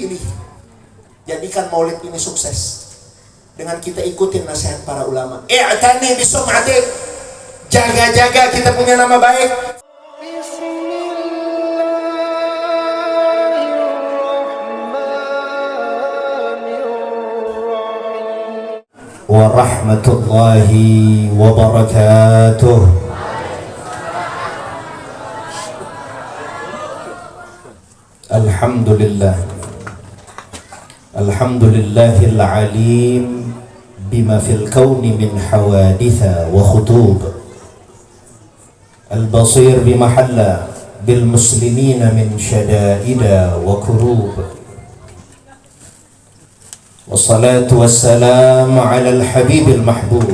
pilih. Jadikan maulid ini sukses dengan kita ikutin nasihat para ulama. I'tani bisum'atik, jaga-jaga kita punya nama baik. Warahmatullahi wabarakatuh. Alhamdulillah, alhamdulillahil alim bima fil kauni min hawaditha wa khutub, al-basir bimahalla bil muslimina min syada'ida wa kurub. Wassalatu wassalamu ala al-habibil mahbub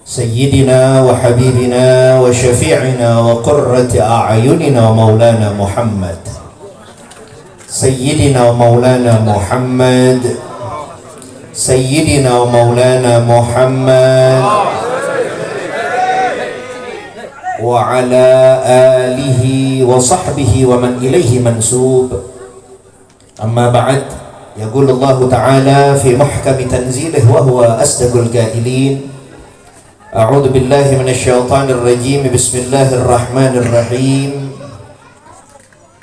Sayyidina wa habibina wa syafi'ina wa qurrati a'yunina wa maulana Muhammad. Sayyidina wa maulana Muhammad, Sayyidina wa maulana Muhammad wa ala alihi wa sahbihi wa man ilaihi mansub. Amma ba'd, yaqul Allah Ta'ala fi muhkami tanzilih wa huwa asdaqul qailin. A'udzu billahi minasyaitonir rajim. Bismillahirrahmanirrahim.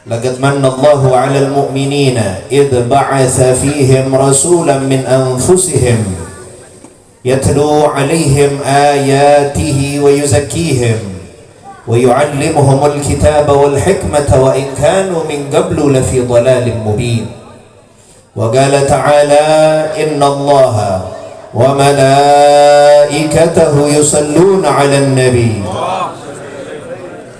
Laqad manna Allahu 'alal mu'minina idh ba'atsa fihim rasulan min anfusihim yatlu 'alaihim ayatihi wa yuzakkihim wa yu'allimuhumul kitaba wal hikmata wa in kanu min qablu lafi dhalalin mubin. Wa qala ta'ala inna Allaha wa malaikatahu yusalluna 'alan nabi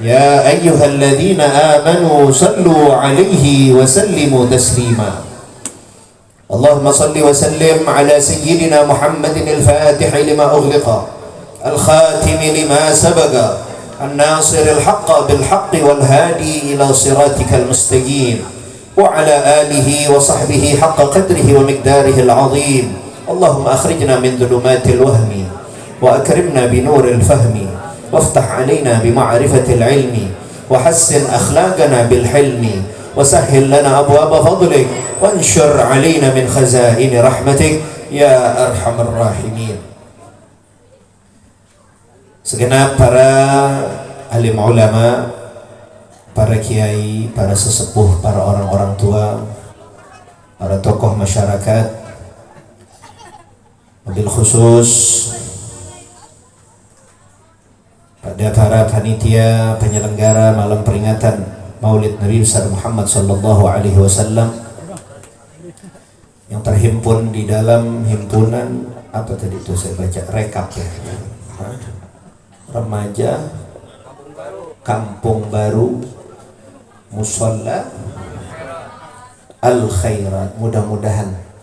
ya ayyuhalladzina amanu sallu 'alaihi wa sallimu taslima. Allahumma salli wa sallim ala sayyidina Muhammadin al-fatihi lima ughliqa al-khatimi lima sabaqa an-nasiril haqqa bil haqqi wal hadi ila siratikal mustaqim wa ala alihi wa sahbihi haqqa qadrihi wa miqdarihi al-'azim. Allahumma akhrijna min dhulumatil wahmi wa akrimna bi nuril fahmi waftah 'alaina bi ma'rifatil 'ilmi wa hassin akhlaqana bil hilmi wa sahhil lana abwaaba fadlik wa anshur 'alaina min khazaini rahmatik ya arhamar rahimin. Segenap para alim ulama, para kiai, para sesepuh, para orang-orang tua, para tokoh masyarakat, wabil khusus pada para panitia penyelenggara malam peringatan Maulid Nabi besar Muhammad sallallahu alaihi wasallam yang terhimpun di dalam himpunan apa tadi itu saya baca rekap ya, remaja Kampung Baru Musalla Al Khairat. Mudah-mudahan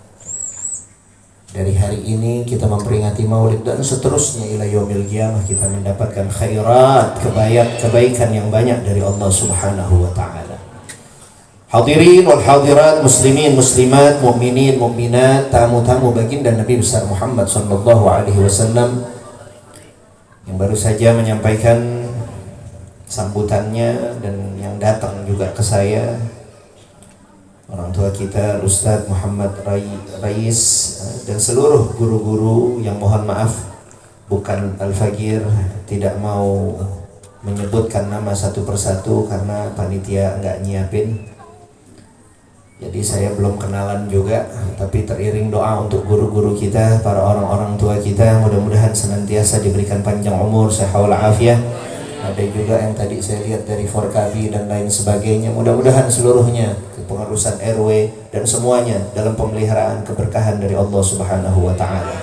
dari hari ini kita memperingati Maulid dan seterusnya ila yaumil qiyamah kita mendapatkan khairat, kebaikan yang banyak dari Allah Subhanahu wa taala. Hadirin wal hadirat, muslimin muslimat, mukminin mukminat, tamu-tamu baginda Nabi besar Muhammad sallallahu alaihi wasallam yang baru saja menyampaikan sambutannya dan yang datang juga ke saya, orang tua kita Ustadz Muhammad Rais dan seluruh guru-guru yang mohon maaf bukan Al-Fagir, tidak mau menyebutkan nama satu persatu karena panitia nggak nyiapin, jadi saya belum kenalan juga, tapi teriring doa untuk guru-guru kita, para orang-orang tua kita, mudah-mudahan senantiasa diberikan panjang umur, sehat walafiat. Ada juga yang tadi saya lihat dari Forkabi dan lain sebagainya, mudah-mudahan seluruhnya kepengurusan RW dan semuanya dalam pemeliharaan keberkahan dari Allah Subhanahu wa taala.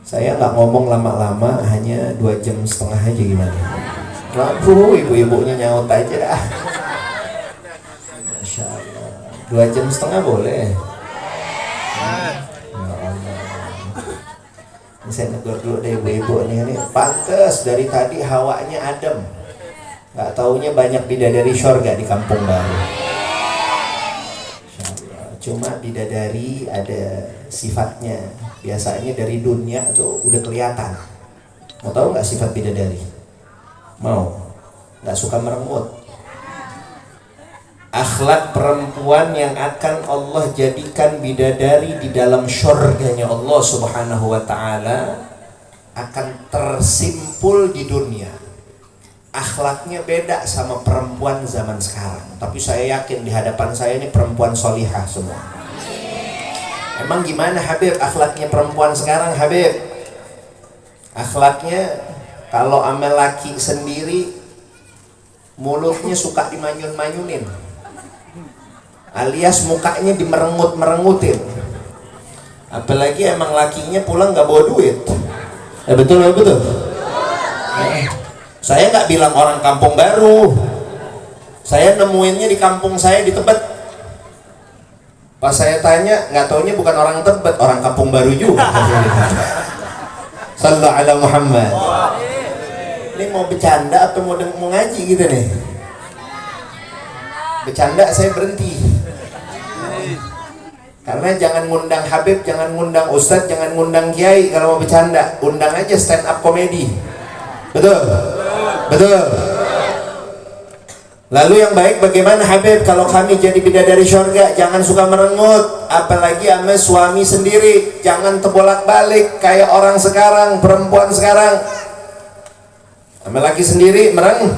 Saya nggak ngomong lama-lama, hanya 2,5 jam aja, gimana? Lampu ibu-ibunya nyaut aja dah. Masya Allah, 2,5 jam boleh. Saya negur dulu deh ibu-ibu ini pantes dari tadi hawanya adem, nggak taunya banyak bidadari syurga di Kampung Baru. Cuma bidadari ada sifatnya, biasanya dari dunia tuh udah kelihatan. Mau tahu nggak sifat bidadari? Mau? Nggak suka merengut, akhlak perempuan yang akan Allah jadikan bidadari di dalam syurganya Allah Subhanahu wa ta'ala akan tersimpul di dunia. Akhlaknya beda sama perempuan zaman sekarang, tapi saya yakin di hadapan saya ini perempuan solihah semua. Emang gimana Habib akhlaknya perempuan sekarang Habib? Akhlaknya kalau sama laki sendiri mulutnya suka dimanyun-manyunin, alias mukanya dimerengut-merengutin. Apalagi emang lakinya pulang nggak bawa duit. Betul. Saya nggak bilang orang kampung baru, saya nemuinnya di kampung saya di Tebet. Pas saya tanya, nggak taunya bukan orang Tebet, orang kampung baru juga. Sallallahu ala Muhammad. Ini mau bercanda atau mau ngaji gitu nih? Bercanda saya berhenti. Karena jangan ngundang Habib, jangan ngundang Ustadz, jangan ngundang Kiai kalau mau bercanda. Undang aja stand up komedi. Betul? Betul. Lalu yang baik bagaimana Habib? Kalau kami jadi bidadari syurga, jangan suka merengut, apalagi sama suami sendiri. Jangan terbolak-balik kayak orang sekarang, perempuan sekarang. Sama laki sendiri mereng,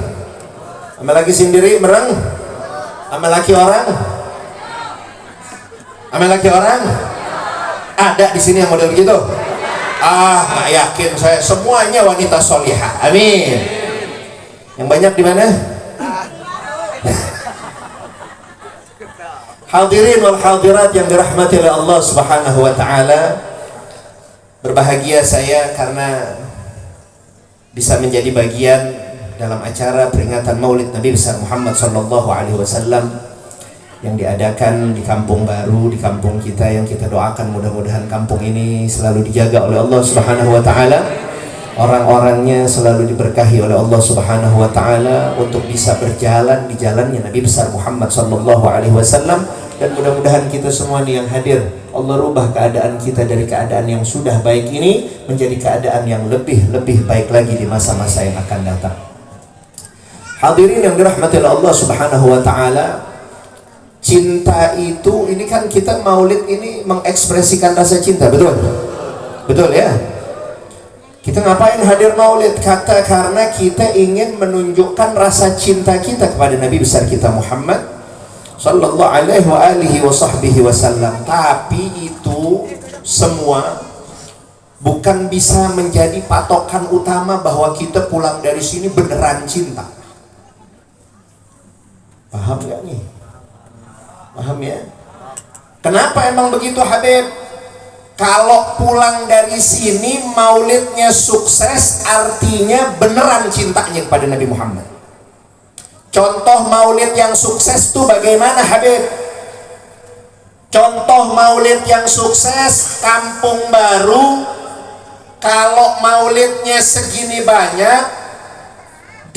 sama laki sendiri mereng, sama laki orang, sama laki orang. Ada di sini yang model begitu? Nggak yakin saya. Semuanya wanita solihah. Amin. Yang banyak di mana? Hadirin wal hadirat yang dirahmati oleh Allah Subhanahu wa taala. Berbahagia saya karena bisa menjadi bagian dalam acara peringatan Maulid Nabi besar Muhammad sallallahu alaihi wasallam yang diadakan di Kampung Baru, di kampung kita, yang kita doakan mudah-mudahan kampung ini selalu dijaga oleh Allah Subhanahu wa taala. Orang-orangnya selalu diberkahi oleh Allah Subhanahu wa taala untuk bisa berjalan di jalannya Nabi besar Muhammad sallallahu alaihi wasallam. Dan mudah-mudahan kita semua nih yang hadir, Allah rubah keadaan kita dari keadaan yang sudah baik ini menjadi keadaan yang lebih baik lagi di masa-masa yang akan datang. Hadirin yang dirahmati oleh Allah Subhanahu wa taala, cinta itu, ini kan kita Maulid ini mengekspresikan rasa cinta, betul? Betul ya? Kita ngapain hadir Maulid? Karena kita ingin menunjukkan rasa cinta kita kepada Nabi besar kita Muhammad sallallahu alaihi wasallam. Tapi itu semua bukan bisa menjadi patokan utama bahwa kita pulang dari sini beneran cinta. Paham gak nih? Paham ya? Kenapa emang begitu Habib? Kalau pulang dari sini maulidnya sukses, artinya beneran cintanya kepada Nabi Muhammad. Contoh maulid yang sukses tuh bagaimana Habib? Contoh maulid yang sukses Kampung Baru, kalau maulidnya segini banyak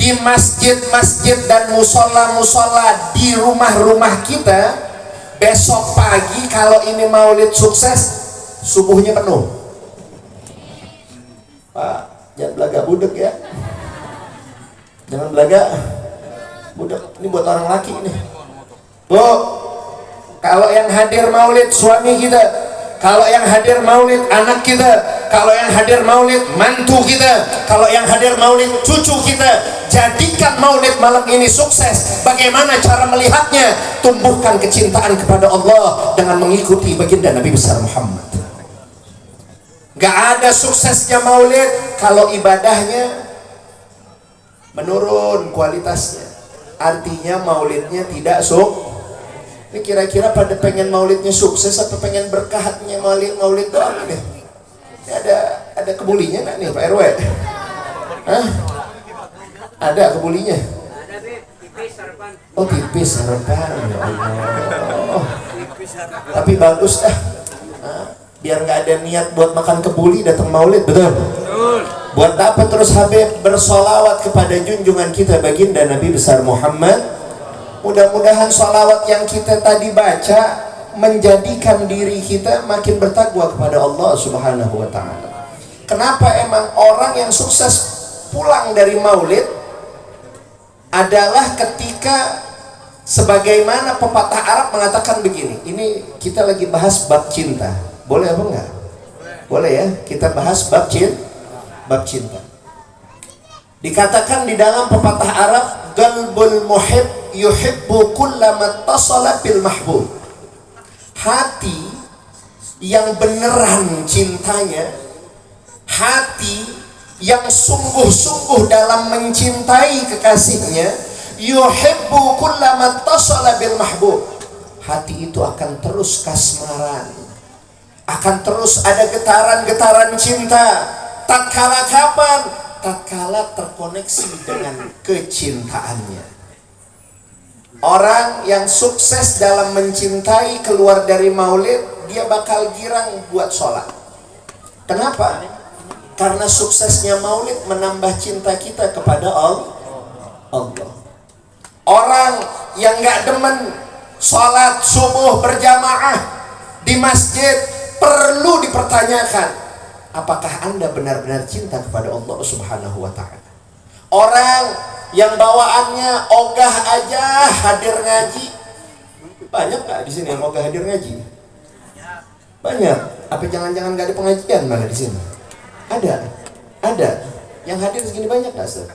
di masjid-masjid dan musola-musola di rumah-rumah kita, besok pagi kalau ini maulid sukses, subuhnya penuh. Pak, jangan belaga budek ya. Jangan belaga budek, ini buat orang laki ini. Bu, kalau yang hadir maulid suami kita, kalau yang hadir maulid anak kita, kalau yang hadir maulid mantu kita, kalau yang hadir maulid cucu kita, jadikan maulid malam ini sukses. Bagaimana cara melihatnya? Tumbuhkan kecintaan kepada Allah dengan mengikuti baginda Nabi besar Muhammad. Gak ada suksesnya maulid kalau ibadahnya menurun kualitasnya. Artinya maulidnya tidak Ini kira-kira pada pengen maulidnya sukses atau pengen berkahnya maulid doang nih? Ini ada kebulinya nggak nih Pak RW? Hah? Ada kebulinya? Ada tipis harapan. Oh tipis harapan, ya Allah. Tapi bagus dah. Biar nggak ada niat buat makan kebuli datang maulid, betul? Betul. Buat apa terus Habib bersolawat kepada junjungan kita baginda Nabi besar Muhammad. Mudah-mudahan solawat yang kita tadi baca menjadikan diri kita makin bertakwa kepada Allah Subhanahu wa ta'ala. Kenapa emang orang yang sukses pulang dari maulid adalah ketika Sebagaimana pepatah Arab mengatakan begini, ini kita lagi bahas bab cinta. Boleh apa enggak? Boleh ya, kita bahas bab cinta. Dikatakan di dalam pepatah Arab, qalbul muhib yuhibbu kullama tasala bil mahbub. Hati yang beneran cintanya, hati yang sungguh-sungguh dalam mencintai kekasihnya, yuhibbu kullama tasala bil mahbub. Hati itu akan terus kasmaran, akan terus ada getaran-getaran cinta. Tatkala kapan? Tatkala terkoneksi dengan kecintaannya. Orang yang sukses dalam mencintai keluar dari maulid, dia bakal girang buat sholat. Kenapa? Karena suksesnya maulid menambah cinta kita kepada Allah. Orang yang gak demen sholat subuh berjamaah di masjid, perlu dipertanyakan, apakah Anda benar-benar cinta kepada Allah Subhanahu wa ta'ala? Orang yang bawaannya ogah aja hadir ngaji, banyak gak di sini yang ogah hadir ngaji? Banyak. Apa jangan-jangan gak ada pengajian malah di sini? Ada. Yang hadir segini banyak gak, Ustaz?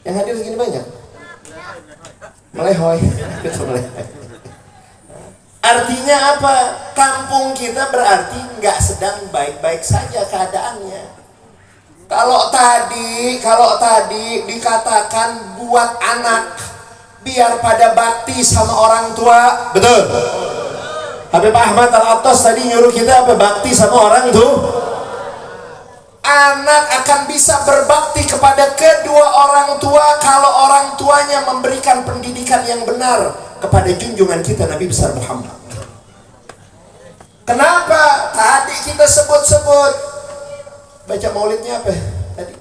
Yang hadir segini banyak? Melehoy. Artinya apa? Kampung kita berarti nggak sedang baik-baik saja keadaannya. Kalau tadi dikatakan buat anak biar pada bakti sama orang tua, betul? Habib Ahmad Al-Attas tadi nyuruh kita apa? Bakti sama orang tuh. Anak akan bisa berbakti kepada kedua orang tua kalau orang tuanya memberikan pendidikan yang benar kepada junjungan kita Nabi besar Muhammad. Kenapa? Tadi kita sebut-sebut baca maulidnya apa tadi?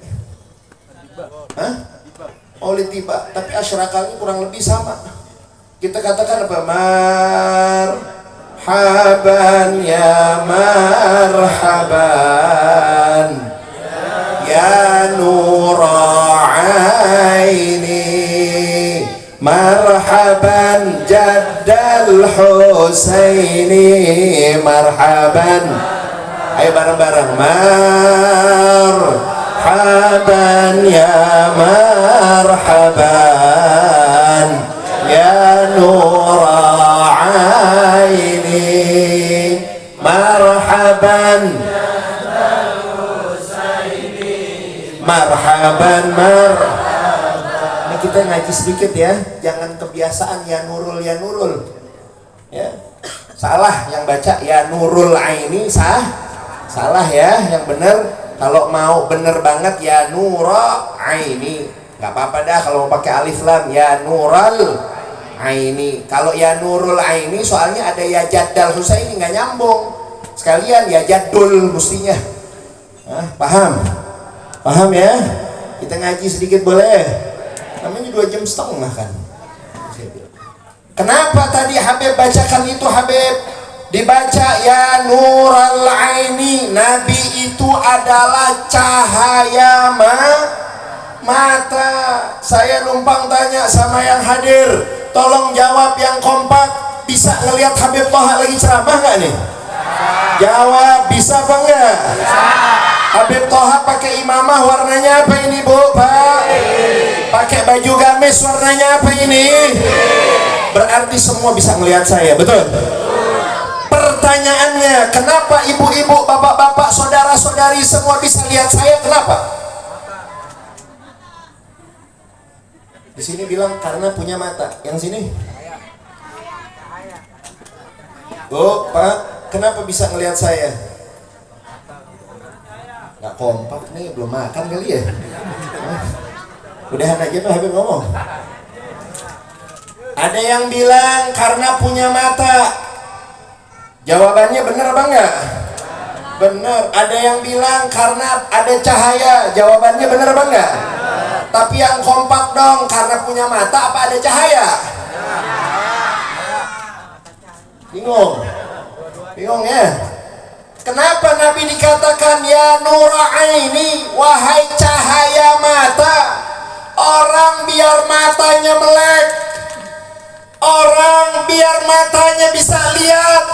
Maulid tiba, tapi asyrakalnya kurang lebih sama. Kita katakan apa? Marhaban ya marhaban ya nura aini, marhaban jaddal Husaini, marhaban. Ayo bareng-bareng. Marhaban ya marhaban ya nura aini, marhaban marhaban Ini kita ngaji sedikit ya, jangan kebiasaan ya nurul ya. Salah yang baca ya nurul aini, salah ya. Yang benar kalau mau bener banget ya nura aini, nggak apa-apa dah kalau mau pakai alif lam ya nural aini. Kalau ya nurul aini soalnya ada ya jaddal Husaini, nggak nyambung. Sekalian ya jaddul mestinya. Paham ya? Kita ngaji sedikit boleh? Namanya 2 jam setengah kan. Kenapa tadi Habib bacakan itu? Habib dibaca ya nural aini. Nabi itu adalah cahaya mata. Saya numpang tanya sama yang hadir, tolong jawab yang kompak. Bisa ngelihat Habib Toha lagi ceramah nggak nih? Jawab, bisa apa enggak? Habib Toha pakai imamah warnanya apa ini Bu? Pak? Pakai baju gamis warnanya apa ini? Berarti semua bisa melihat saya, betul? Pertanyaannya, kenapa ibu-ibu, bapak-bapak, saudara-saudari semua bisa lihat saya? Kenapa? Di sini bilang karena punya mata. Yang sini? Bu, Pak, kenapa bisa ngelihat saya? Nggak kompak nih, belum makan kali ya? Udahan aja Pak Habib ngomong. Ada yang bilang karena punya mata. Jawabannya benar apa enggak? Benar. Ada yang bilang karena ada cahaya. Jawabannya benar apa enggak? Tapi yang kompak dong, karena punya mata apa ada cahaya? Bingung ya? Kenapa Nabi dikatakan ya nura aini, wahai cahaya mata? Orang biar matanya melek, orang biar matanya bisa lihat.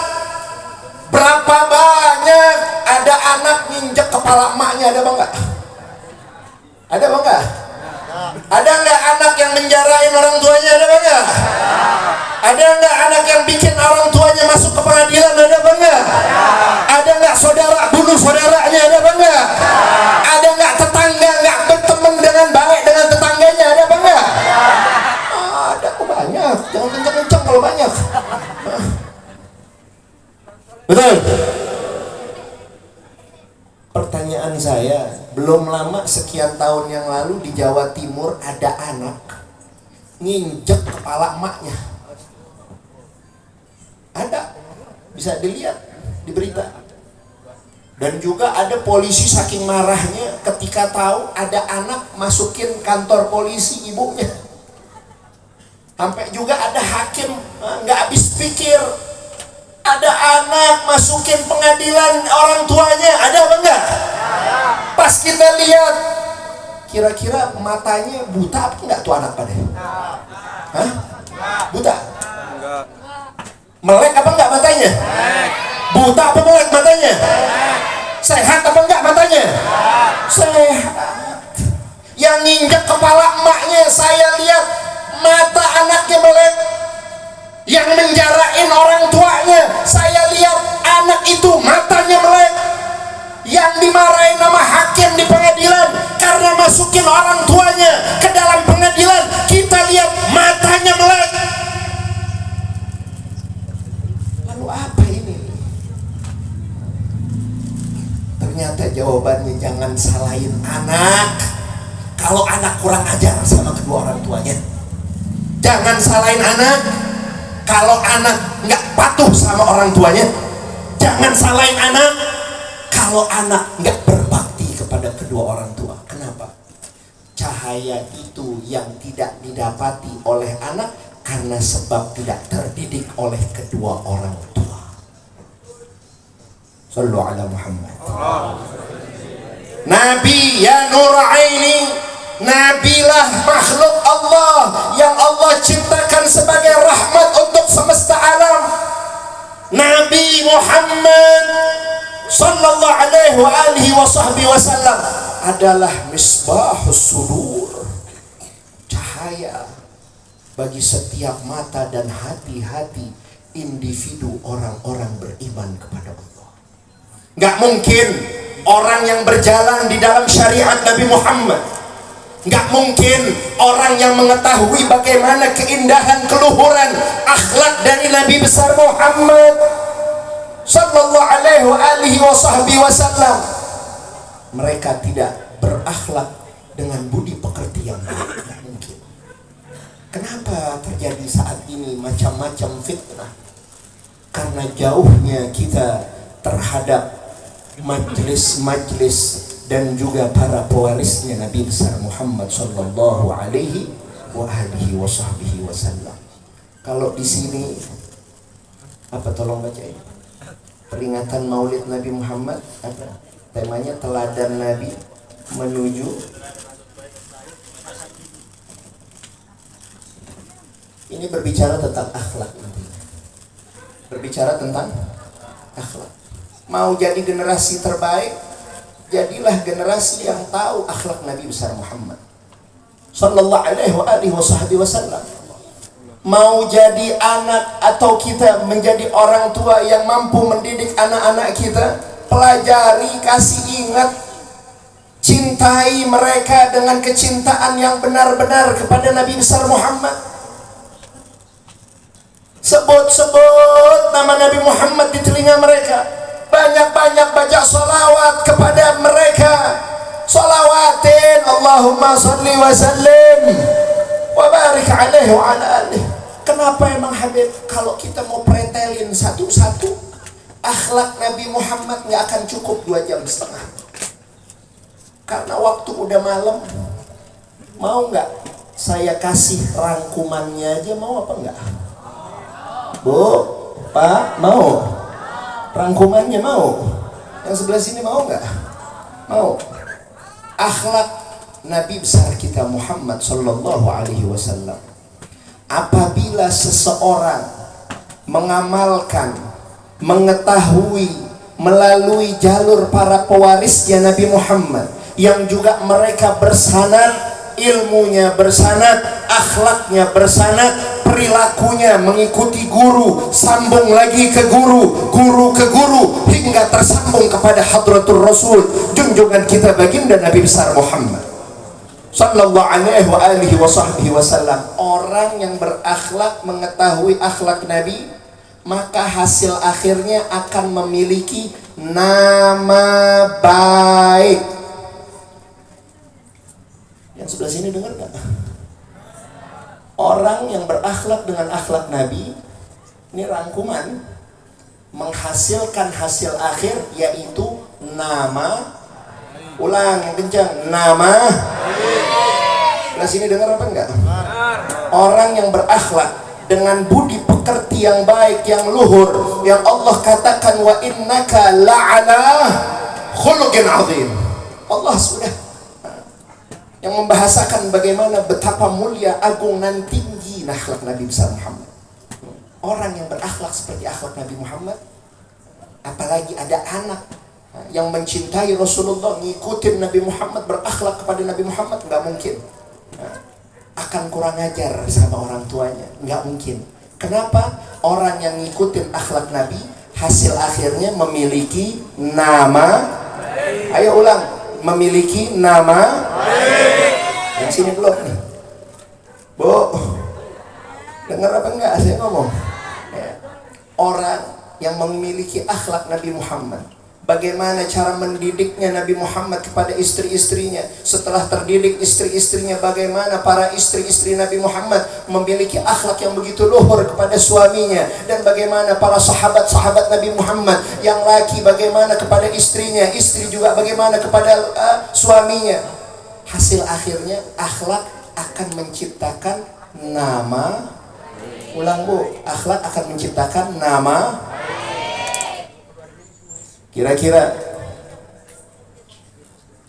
Berapa banyak ada anak nginjek kepala emaknya, ada bang nggak? Ada bang nggak? Ada nggak anak yang menjarain orang tuanya, ada bang nggak? Ada nggak anak yang bikin orang tuanya masuk ke pengadilan, ada bang nggak? Ada nggak saudara bunuh saudaranya, ada bang nggak? Ada nggak tetangga nggak berteman dengan baik dengan tetangganya, ada bang nggak? Ada kok banyak, jangan kenceng-kenceng kalau banyak. Betul. Pertanyaan saya, belum lama sekian tahun yang lalu di Jawa Timur ada anak nginjek kepala emaknya. Ada, bisa dilihat di berita. Dan juga ada polisi saking marahnya ketika tahu ada anak masukin kantor polisi ibunya. Sampai juga ada hakim nggak habis pikir, ada anak masukin pengadilan orang tuanya, ada apa enggak? Pas kita lihat, kira-kira matanya buta apa enggak tuh anak pada? Hah? Buta? Melek apa enggak matanya? Buta apa melek matanya? Sehat apa enggak matanya? Sehat. Yang nginjek kepala emaknya, saya lihat mata anaknya melek. Yang menjarain orang tuanya, saya lihat anak itu matanya melek. Yang dimarahin sama hakim di pengadilan karena masukin orang tuanya ke dalam pengadilan, kita lihat matanya melek. Lalu apa ini? Ternyata jawabannya jangan salahin anak. Kalau anak kurang ajar sama kedua orang tuanya, jangan salahin anak. Kalau anak nggak patuh sama orang tuanya, jangan salahin anak. Kalau anak nggak berbakti kepada kedua orang tua, kenapa? Cahaya itu yang tidak didapati oleh anak karena sebab tidak terdidik oleh kedua orang tua. Sallu ala Muhammad. Nabi ya nur aini, nabilah makhluk Allah yang Allah ciptakan sebagai rahmat untuk semesta alam. Nabi Muhammad sallallahu alaihi wa alihi wa sahbihi wasallam adalah misbahus sudur, cahaya bagi setiap mata dan hati-hati individu orang-orang beriman kepada Allah. Nggak mungkin orang yang berjalan di dalam syariat Nabi Muhammad, nggak mungkin orang yang mengetahui bagaimana keindahan keluhuran akhlak dari Nabi besar Muhammad sallallahu alaihi wasallam, mereka tidak berakhlak dengan budi pekerti yang baik. Nggak mungkin. Kenapa terjadi saat ini macam-macam fitnah? Karena jauhnya kita terhadap majlis-majlis dan juga para pewarisnya Nabi besar Muhammad sallallahu alaihi wasallam. Kalau di sini apa, tolong bacain. Peringatan Maulid Nabi Muhammad apa? Temanya teladan Nabi menuju ini berbicara tentang akhlak nanti. Berbicara tentang akhlak. Mau jadi generasi terbaik, jadilah generasi yang tahu akhlak Nabi besar Muhammad sallallahu alaihi wasallam. Mau jadi anak atau kita menjadi orang tua yang mampu mendidik anak-anak kita, pelajari, kasih ingat, cintai mereka dengan kecintaan yang benar-benar kepada Nabi besar Muhammad. Sebut-sebut nama Nabi Muhammad di telinga mereka, banyak-banyak baca salawat kepada mereka. Salawatin Allahumma salli wa sallim wa barik alaihi wa ala alihi. Kenapa emang Habib? Kalau kita mau pretelin satu-satu, akhlak Nabi Muhammad nggak akan cukup 2,5 jam. Karena waktu udah malam. Mau nggak saya kasih rangkumannya aja, mau apa enggak? Bu, Pak, mau? Rangkumannya mau? Yang sebelah sini mau nggak? Mau. Akhlak Nabi besar kita kita Muhammad sallallahu alaihi wasallam. Apabila seseorang mengamalkan, mengetahui melalui jalur para pewarisnya Nabi Muhammad yang juga mereka bersanad, ilmunya bersanad, akhlaknya bersanad, perilakunya mengikuti guru, sambung lagi ke guru, guru ke guru, hingga tersambung kepada hadratul Rasul, junjungan kita baginda Nabi besar Muhammad sallallahu alaihi wa alihi wa sahbihi wasallam. Orang yang berakhlak, mengetahui akhlak Nabi, maka hasil akhirnya akan memiliki nama baik. Yang sebelah sini dengar gak? Orang yang berakhlak dengan akhlak Nabi, ini rangkuman, menghasilkan hasil akhir yaitu nama. Ulang yang kencang, nama. Sebelah sini dengar apa enggak? Orang yang berakhlak dengan budi pekerti yang baik, yang luhur, yang Allah katakan wa innaka la'ala khuluqin azim. Allah sudah yang membahasakan bagaimana betapa mulia, agung dan tinggi akhlak Nabi besar Muhammad. Orang yang berakhlak seperti akhlak Nabi Muhammad, apalagi ada anak yang mencintai Rasulullah, ngikutin Nabi Muhammad, berakhlak kepada Nabi Muhammad, nggak mungkin akan kurang ajar sama orang tuanya, nggak mungkin. Kenapa? Orang yang ngikutin akhlak Nabi, hasil akhirnya memiliki nama. Ayo ulang, memiliki nama. Yang sini belum nih, Bu, dengar apa enggak saya ngomong? Orang yang memiliki akhlak Nabi Muhammad, bagaimana cara mendidiknya Nabi Muhammad kepada istri-istrinya. Setelah terdidik istri-istrinya, bagaimana para istri-istri Nabi Muhammad memiliki akhlak yang begitu luhur kepada suaminya. Dan bagaimana para sahabat-sahabat Nabi Muhammad yang laki bagaimana kepada istrinya, istri juga bagaimana kepada suaminya. Hasil akhirnya akhlak akan menciptakan nama. Ulang Bu, akhlak akan menciptakan nama. Kira-kira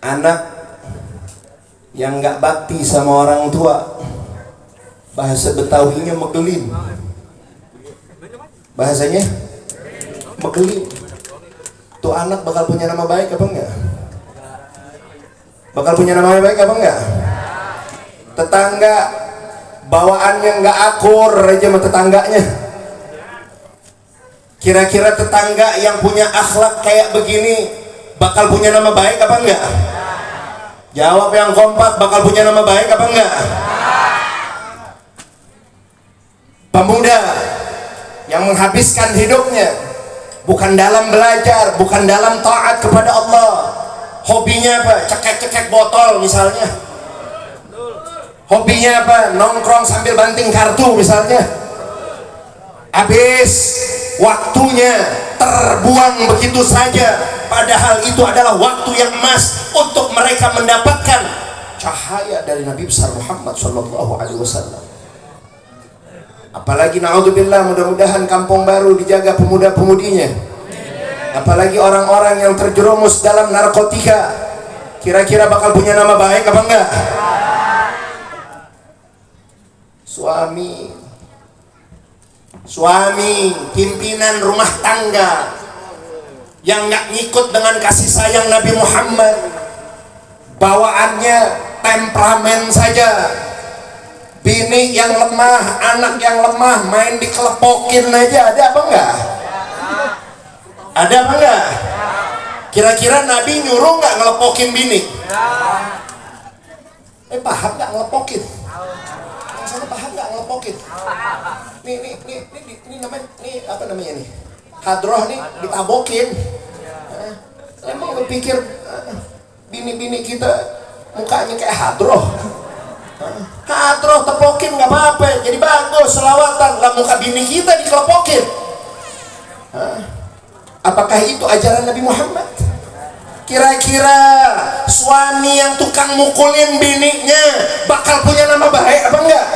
anak yang nggak bakti sama orang tua, bahasa Betawinya megelin. Bahasanya megelin. Tuh anak bakal punya nama baik apa enggak? Bakal punya nama baik apa enggak? Tetangga bawaannya nggak akur aja sama tetangganya. Kira-kira tetangga yang punya akhlak kayak begini bakal punya nama baik apa enggak? Jawab yang kompak, bakal punya nama baik apa enggak? Pemuda yang menghabiskan hidupnya bukan dalam belajar, bukan dalam taat kepada Allah. Hobinya apa? Cekek-cekek botol misalnya. Hobinya apa? Nongkrong sambil banting kartu misalnya. Habis waktunya terbuang begitu saja, padahal itu adalah waktu yang emas untuk mereka mendapatkan cahaya dari Nabi besar Muhammad sallallahu alaihi wasallam. Apalagi naudzubillah, mudah-mudahan Kampung Baru dijaga pemuda-pemudinya. Apalagi orang-orang yang terjerumus dalam narkotika, kira-kira bakal punya nama baik apa enggak? Suami pimpinan rumah tangga yang nggak ngikut dengan kasih sayang Nabi Muhammad, bawaannya temperamen saja. Bini yang lemah, anak yang lemah, main dikelepokin aja. Ada apa enggak? Ada apa enggak? Kira-kira Nabi nyuruh nggak ngelepokin bini? Paham nggak ngelepokin? Sana paham nggak ngelepokin? Ini namanya, ini apa namanya nih? Hadroh nih, ditabokin. Emang berpikir bini-bini kita mukanya kayak hadroh? Hadroh tepokin nggak apa-apa, jadi bagus, selawatan. Lah muka bini kita dikelepokin. Apakah itu ajaran Nabi Muhammad? Kira-kira suami yang tukang mukulin bininya bakal punya nama baik apa enggak?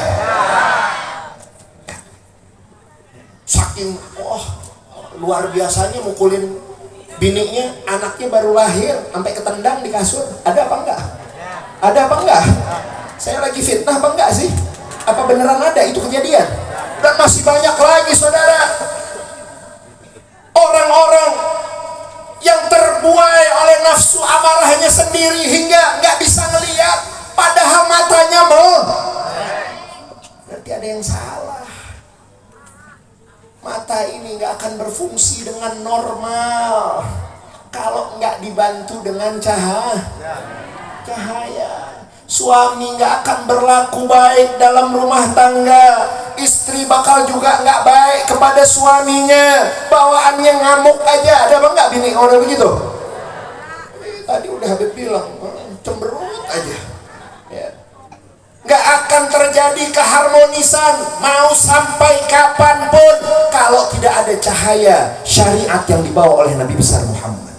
Saking luar biasanya mukulin bininya, anaknya baru lahir sampai ketendang di kasur. Ada apa enggak? Ada apa enggak? Saya lagi fitnah apa enggak sih? Apa beneran ada itu kejadian? Dan masih banyak lagi saudara, orang-orang yang terbuai oleh nafsu amarahnya sendiri hingga nggak bisa ngelihat, padahal matanya mau. Berarti ada yang salah. Mata ini nggak akan berfungsi dengan normal kalau nggak dibantu dengan cahaya. Suami nggak akan berlaku baik dalam rumah tangga, istri bakal juga nggak baik kepada suaminya, bawaannya ngamuk aja. Ada apa nggak bini orang begitu? Tadi udah Habib bilang cemberut aja ya. Nggak akan terjadi keharmonisan mau sampai kapanpun kalau tidak ada cahaya syariat yang dibawa oleh Nabi besar Muhammad.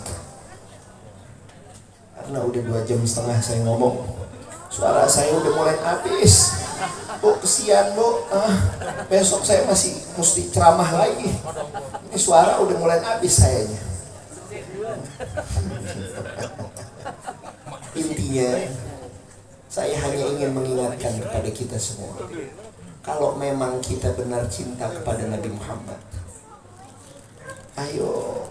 Karena udah 2,5 jam saya ngomong, suara saya udah mulai habis. Bu, kesian bu, besok saya masih mesti ceramah lagi. Ini suara udah mulai habis sayanya. Intinya saya hanya ingin mengingatkan kepada kita semua, kalau memang kita benar cinta kepada Nabi Muhammad, ayo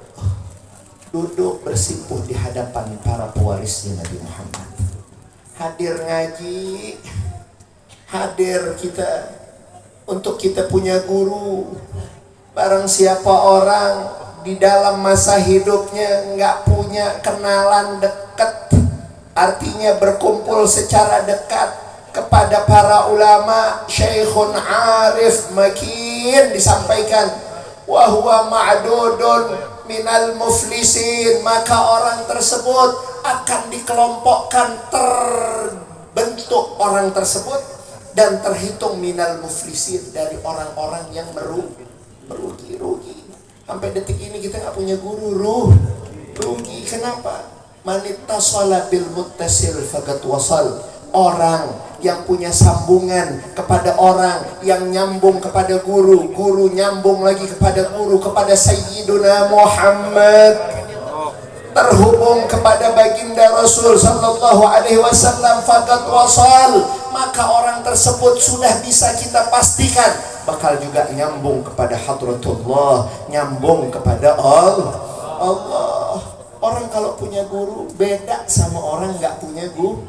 duduk bersimpuh di hadapan para pewarisnya Nabi Muhammad. Hadir ngaji, hadir kita untuk kita punya guru. Barang siapa orang di dalam masa hidupnya nggak punya kenalan dekat, artinya berkumpul secara dekat kepada para ulama, syekhun arif makin, disampaikan wa huwa ma'dudun minal muflisin, maka orang tersebut akan dikelompokkan, terbentuk orang tersebut dan terhitung minal muflisin, dari orang-orang yang merugi. Sampai detik ini kita nggak punya guru, rugi. Kenapa? Manittasala bil muttasil faqad wasal. Orang yang punya sambungan kepada orang yang nyambung kepada guru, guru nyambung lagi kepada guru, kepada Sayyiduna Muhammad, terhubung kepada baginda Rasul sallallahu alaihi wasallam, faqad wasal, maka orang tersebut sudah bisa kita pastikan bakal juga nyambung kepada hadratullah, nyambung kepada Allah. Orang kalau punya guru beda sama orang nggak punya guru.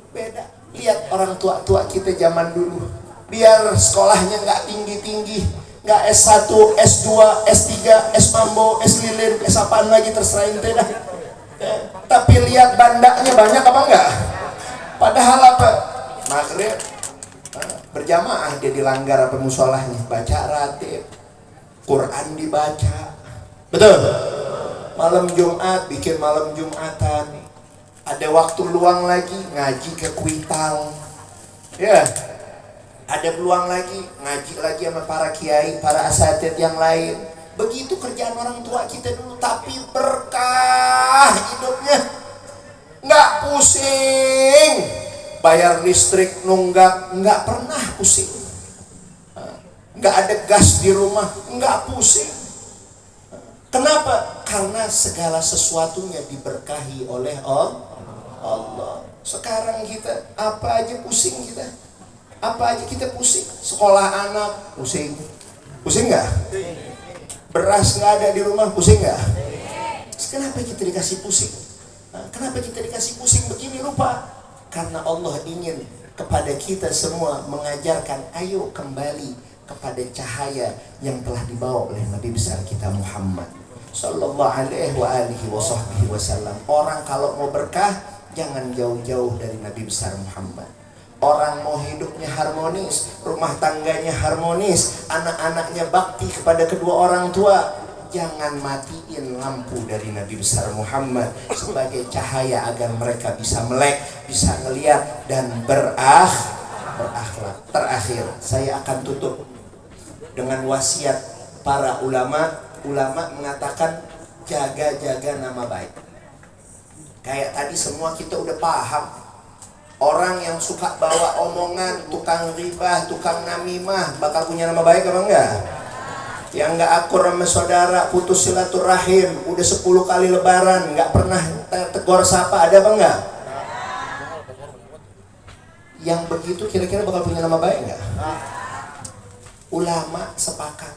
Beda. Lihat orang tua-tua kita zaman dulu, biar sekolahnya nggak tinggi-tinggi, nggak S1, S2, S3, S Mambo, S Lilin, S apaan lagi terserah ente dah. Tapi lihat bandanya banyak apa enggak? Padahal apa? Maghrib berjamaah dia dilanggar apa musolahnya, baca ratib, Quran dibaca. Betul? Malam Jumat bikin malam Jumatan. Ada waktu luang lagi ngaji ke Kuitang. Ya. Ada peluang lagi ngaji lagi sama para kiai, para asatid yang lain. Begitu kerjaan orang tua kita dulu, tapi berkah hidupnya. Nggak pusing. Bayar listrik nunggak, nggak pernah pusing. Nggak ada gas di rumah, nggak pusing. Kenapa? Karena segala sesuatunya diberkahi oleh Allah. Sekarang kita apa aja pusing kita. Apa aja kita pusing. Sekolah anak pusing. Pusing nggak? Beras nggak ada di rumah, pusing nggak? Kenapa kita dikasih pusing? Kenapa kita dikasih pusing begini rupa? Karena Allah ingin kepada kita semua mengajarkan, ayo kembali kepada cahaya yang telah dibawa oleh Nabi besar kita Muhammad sallallahu alaihi wasallam. Orang kalau mau berkah jangan jauh-jauh dari Nabi besar Muhammad. Orang mau hidupnya harmonis, rumah tangganya harmonis, anak-anaknya bakti kepada kedua orang tua, jangan matiin lampu dari Nabi besar Muhammad sebagai cahaya agar mereka bisa melek, bisa ngelihat dan berakhlak. Terakhir, saya akan tutup dengan wasiat para ulama. Ulama mengatakan jaga-jaga nama baik. Kayak tadi semua kita udah paham. Orang yang suka bawa omongan, tukang ribah, tukang namimah bakal punya nama baik apa enggak? Yang enggak akur sama saudara, putus silaturahim, udah 10 kali lebaran nggak pernah tegur sapa, ada apa enggak? Yang begitu kira-kira bakal punya nama baik nggak? Ulama sepakat.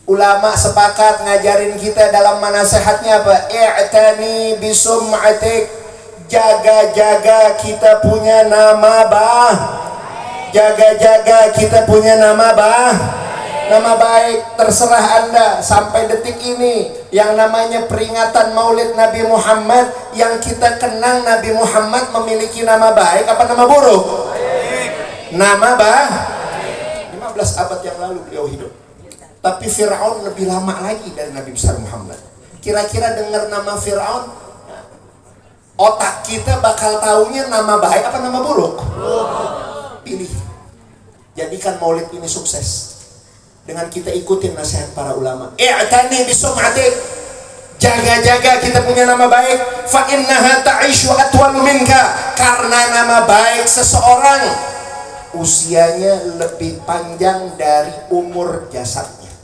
Ulama sepakat ngajarin kita dalam nasihatnya apa? I'tani bisum'atik. Jaga-jaga kita punya nama bah. Jaga-jaga kita punya nama bah. Nama baik. Terserah Anda sampai detik ini yang namanya peringatan Maulid Nabi Muhammad, yang kita kenang Nabi Muhammad memiliki nama baik apa nama buruk? Nama bah. 15 abad yang lalu beliau hidup. Tapi Fir'aun lebih lama lagi dari Nabi besar Muhammad. Kira-kira dengar nama Fir'aun, otak kita bakal taunya nama baik apa nama buruk? Pilih. Jadikan Maulid ini sukses dengan kita ikutin nasihat para ulama. I'tani bisum'atik. Jaga-jaga kita punya nama baik. Fa innaha ta'ishu atwalu minka. Karena nama baik seseorang usianya lebih panjang dari umur jasadnya.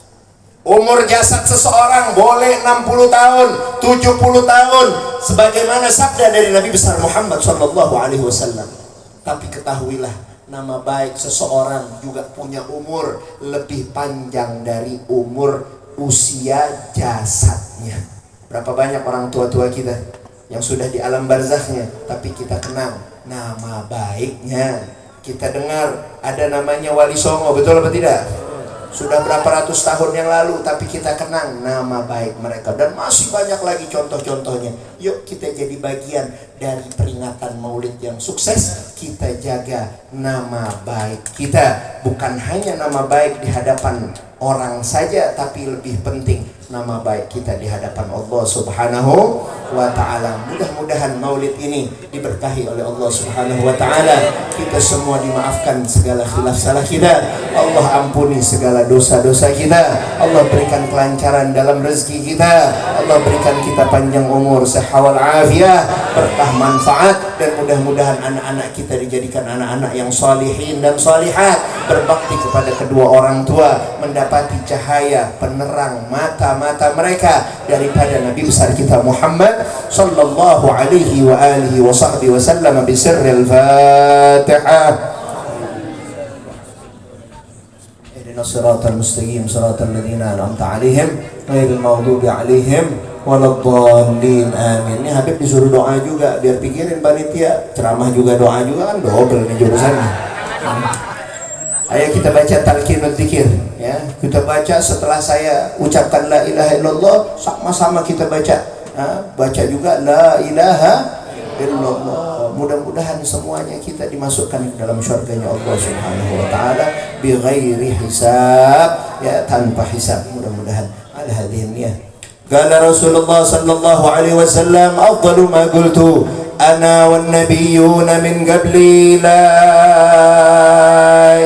Umur jasad seseorang boleh 60 tahun, 70 tahun, sebagaimana sabda dari Nabi besar Muhammad SAW. Tapi ketahuilah, nama baik seseorang juga punya umur lebih panjang dari umur usia jasadnya. Berapa banyak orang tua-tua kita yang sudah di alam barzakhnya, tapi kita kenang nama baiknya. Kita dengar ada namanya Wali Songo, betul apa tidak? Sudah berapa ratus tahun yang lalu, tapi kita kenang nama baik mereka. Dan masih banyak lagi contoh-contohnya. Yuk kita jadi bagian dari peringatan Maulid yang sukses. Kita jaga nama baik kita. Bukan hanya nama baik di hadapan orang saja, tapi lebih penting nama baik kita di hadapan Allah Subhanahu wa ta'ala. Mudah-mudahan Maulid ini diberkahi oleh Allah Subhanahu wa ta'ala. Kita semua dimaafkan segala khilaf salah kita. Allah ampuni segala dosa-dosa kita. Allah berikan kelancaran dalam rezeki kita. Allah berikan kita panjang umur, sehat wal afiah, berkah manfaat, dan mudah-mudahan anak-anak kita dijadikan anak-anak yang salihin dan salihat, berbakti kepada kedua orang tua, mendapati cahaya penerang mata-mata mereka daripada Nabi besar kita Muhammad sallallahu alaihi wa alihi wa sahbihi wa sallam bi sirril Fatihah. Ihdinas siratal mustaqim siratal ladzina an'amta 'alaihim ghairil maghdubi 'alaihim waladdallin. Amin. Ini Habib disuruh doa juga, biar pikirin panitia, ceramah juga doa juga, kan double nih jurusannya. Ayo kita baca talqinul dzikir ya. Kita baca setelah saya ucapkan la ilaha illallah, sama-sama kita baca. Baca juga la ilaha illallah. Mudah-mudahan semuanya kita dimasukkan ke dalam syurganya Allah Subhanahu wa taala bi ghairi hisab, ya, tanpa hisab. Mudah-mudahan ala hadhihi niyah. Qala Rasulullah sallallahu alaihi wasallam, afdalu ma qultu ana wan nabiyyuna min qabli la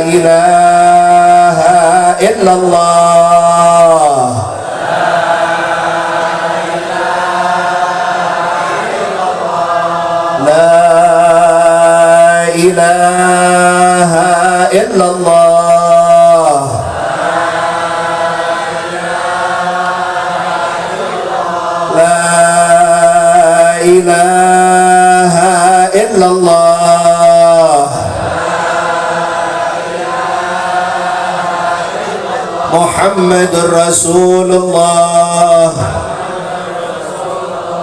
ilaha illallah. La ilaha illallah. La ilaha illallah. Muhammadur Rasulullah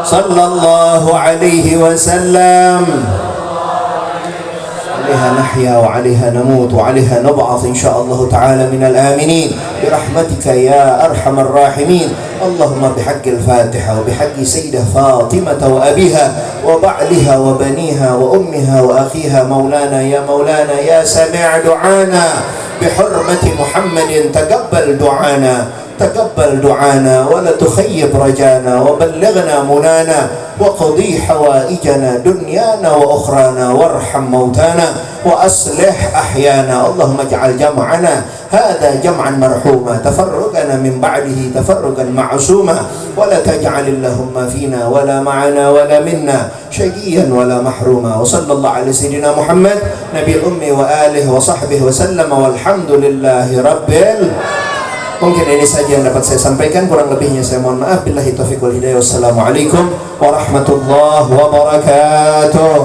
sallallahu alaihi wasallam. عليها نحيا وعليها نموت وعليها نبعث إن شاء الله تعالى من الآمنين برحمتك يا أرحم الراحمين. اللهم بحق الفاتحة وبحق سيدة فاطمة وأبيها وبعلها وبنيها وأمها وأخيها مولانا يا سميع دعانا بحرمة محمد تقبل دعانا ولا تخيب رجانا وبلغنا منانا وقضي حوائجنا دنيانا وأخرانا وارحم موتانا وأصلح أحيانا. اللهم اجعل جمعنا هذا جمعا مرحوما تفرقنا من بعده تفرقا معصوما ولا تجعل اللهم فينا ولا معنا ولا منا شقيا ولا محروما. وصلى الله على سيدنا محمد نبي الأمي وآله وصحبه وسلم والحمد لله رب العالمين. Mungkin ini saja yang dapat saya sampaikan, kurang lebihnya saya mohon maaf. Billahi taufiq wal hidayah. Wassalamualaikum warahmatullahi wabarakatuh.